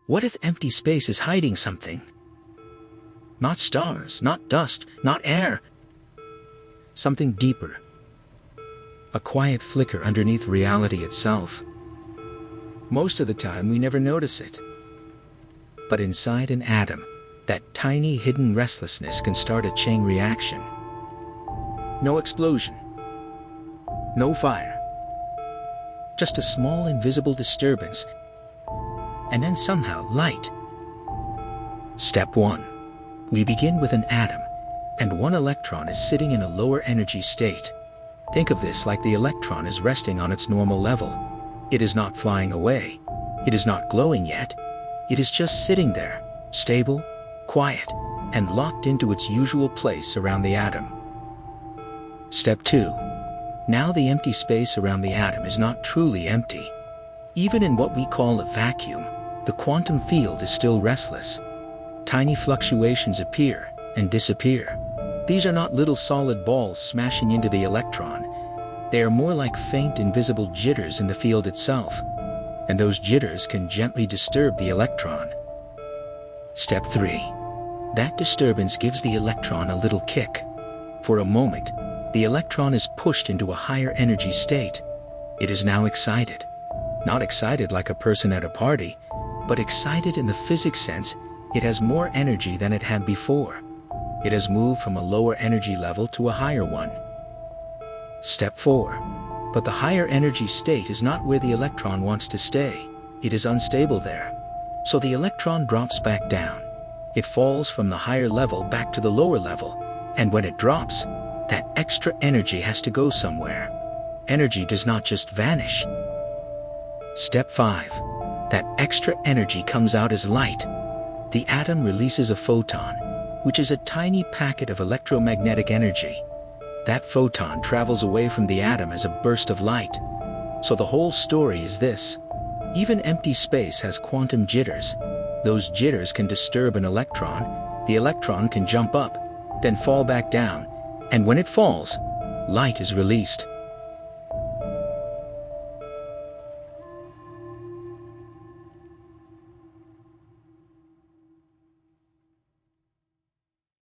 What if empty space is hiding something? Not stars, not dust, not air. Something deeper. A quiet flicker underneath reality itself. Most of the time we never notice it. But inside an atom, that tiny hidden restlessness can start a chain reaction. No explosion. No fire. Just a small invisible disturbance. And then somehow light. Step 1. We begin with an atom, and one electron is sitting in a lower energy state. Think of this like the electron is resting on its normal level. It is not flying away. It is not glowing yet. It is just sitting there, stable, quiet, and locked into its usual place around the atom. Step 2. Now the empty space around the atom is not truly empty. Even in what we call a vacuum, the quantum field is still restless. Tiny fluctuations appear and disappear. These are not little solid balls smashing into the electron. They are more like faint invisible jitters in the field itself. And those jitters can gently disturb the electron. Step 3. That disturbance gives the electron a little kick. For a moment, the electron is pushed into a higher energy state. It is now excited. Not excited like a person at a party, but excited in the physics sense. It has more energy than it had before. It has moved from a lower energy level to a higher one. Step 4. But the higher energy state is not where the electron wants to stay. It is unstable there. So the electron drops back down. It falls from the higher level back to the lower level. And when it drops, that extra energy has to go somewhere. Energy does not just vanish. Step 5. That extra energy comes out as light. The atom releases a photon, which is a tiny packet of electromagnetic energy. That photon travels away from the atom as a burst of light. So the whole story is this. Even empty space has quantum jitters. Those jitters can disturb an electron. The electron can jump up, then fall back down. And when it falls, light is released.